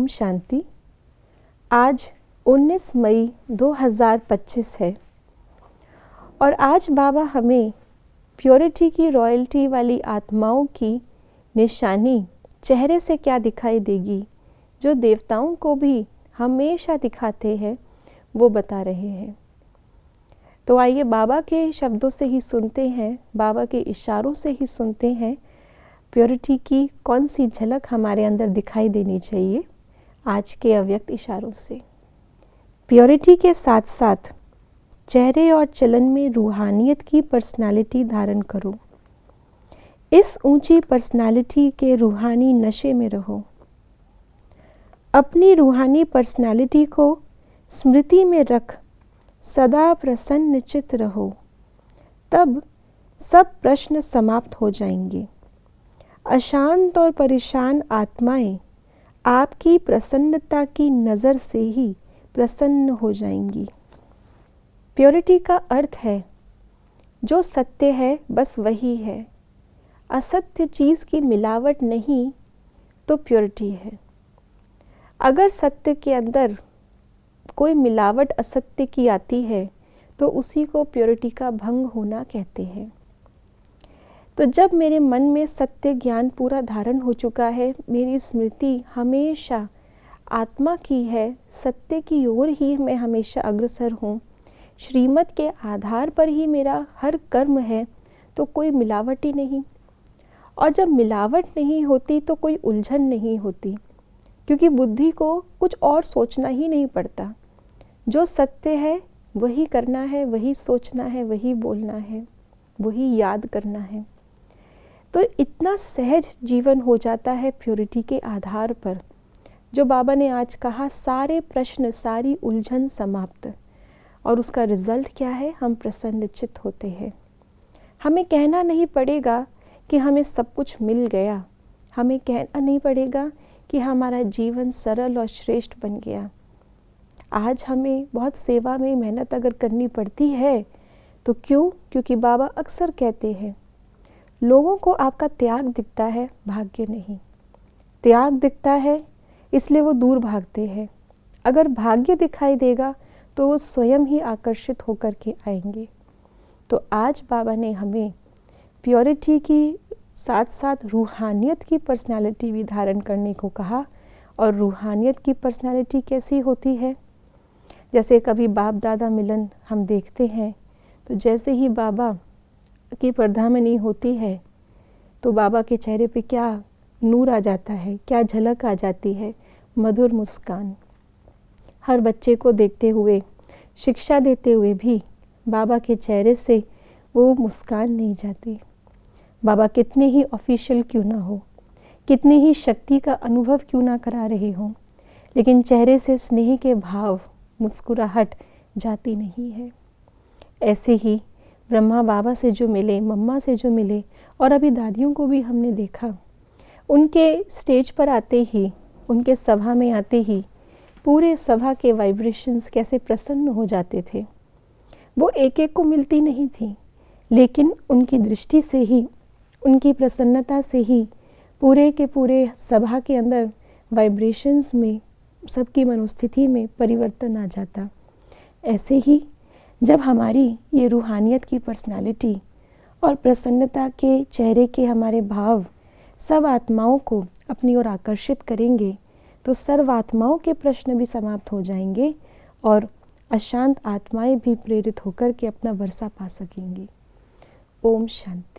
शांति। आज 19 मई 2025 है और आज बाबा हमें प्योरिटी की रॉयल्टी वाली आत्माओं की निशानी चेहरे से क्या दिखाई देगी, जो देवताओं को भी हमेशा दिखाते हैं, वो बता रहे हैं। तो आइए बाबा के शब्दों से ही सुनते हैं, बाबा के इशारों से ही सुनते हैं प्योरिटी की कौन सी झलक हमारे अंदर दिखाई देनी चाहिए आज के अव्यक्त इशारों से। प्योरिटी के साथ साथ चेहरे और चलन में रूहानियत की पर्सनालिटी धारण करो। इस ऊंची पर्सनालिटी के रूहानी नशे में रहो। अपनी रूहानी पर्सनालिटी को स्मृति में रख सदा प्रसन्नचित्त रहो, तब सब प्रश्न समाप्त हो जाएंगे। अशांत और परेशान आत्माएं आपकी प्रसन्नता की नज़र से ही प्रसन्न हो जाएंगी। प्योरिटी का अर्थ है जो सत्य है बस वही है, असत्य चीज़ की मिलावट नहीं तो प्योरिटी है। अगर सत्य के अंदर कोई मिलावट असत्य की आती है तो उसी को प्योरिटी का भंग होना कहते हैं। तो जब मेरे मन में सत्य ज्ञान पूरा धारण हो चुका है, मेरी स्मृति हमेशा आत्मा की है, सत्य की ओर ही मैं हमेशा अग्रसर हूँ, श्रीमत के आधार पर ही मेरा हर कर्म है, तो कोई मिलावट ही नहीं। और जब मिलावट नहीं होती तो कोई उलझन नहीं होती, क्योंकि बुद्धि को कुछ और सोचना ही नहीं पड़ता। जो सत्य है वही करना है, वही सोचना है, वही बोलना है, वही याद करना है। तो इतना सहज जीवन हो जाता है प्योरिटी के आधार पर। जो बाबा ने आज कहा, सारे प्रश्न, सारी उलझन समाप्त। और उसका रिजल्ट क्या है? हम प्रसन्नचित्त होते हैं। हमें कहना नहीं पड़ेगा कि हमें सब कुछ मिल गया, हमें कहना नहीं पड़ेगा कि हमारा जीवन सरल और श्रेष्ठ बन गया। आज हमें बहुत सेवा में मेहनत अगर करनी पड़ती है तो क्यों? क्योंकि बाबा अक्सर कहते हैं, लोगों को आपका त्याग दिखता है, भाग्य नहीं। त्याग दिखता है इसलिए वो दूर भागते हैं। अगर भाग्य दिखाई देगा तो वो स्वयं ही आकर्षित होकर के आएंगे। तो आज बाबा ने हमें प्योरिटी की साथ साथ रूहानियत की पर्सनालिटी भी धारण करने को कहा। और रूहानियत की पर्सनालिटी कैसी होती है? जैसे कभी बाप दादा मिलन हम देखते हैं, तो जैसे ही बाबा की परधामनी होती है तो बाबा के चेहरे पे क्या नूर आ जाता है, क्या झलक आ जाती है, मधुर मुस्कान। हर बच्चे को देखते हुए, शिक्षा देते हुए भी बाबा के चेहरे से वो मुस्कान नहीं जाती। बाबा कितने ही ऑफिशियल क्यों ना हो, कितनी ही शक्ति का अनुभव क्यों ना करा रहे हों, लेकिन चेहरे से स्नेह के भाव, मुस्कुराहट जाती नहीं है। ऐसे ही ब्रह्मा बाबा से जो मिले, मम्मा से जो मिले, और अभी दादियों को भी हमने देखा, उनके स्टेज पर आते ही, उनके सभा में आते ही पूरे सभा के वाइब्रेशंस कैसे प्रसन्न हो जाते थे। वो एक एक को मिलती नहीं थी, लेकिन उनकी दृष्टि से ही, उनकी प्रसन्नता से ही पूरे के पूरे सभा के अंदर वाइब्रेशंस में, सबकी मनोस्थिति में परिवर्तन आ जाता। ऐसे ही जब हमारी ये रूहानियत की पर्सनालिटी और प्रसन्नता के चेहरे के हमारे भाव सब आत्माओं को अपनी ओर आकर्षित करेंगे, तो सर्व आत्माओं के प्रश्न भी समाप्त हो जाएंगे और अशांत आत्माएं भी प्रेरित होकर के अपना वर्षा पा सकेंगी। ओम शांति।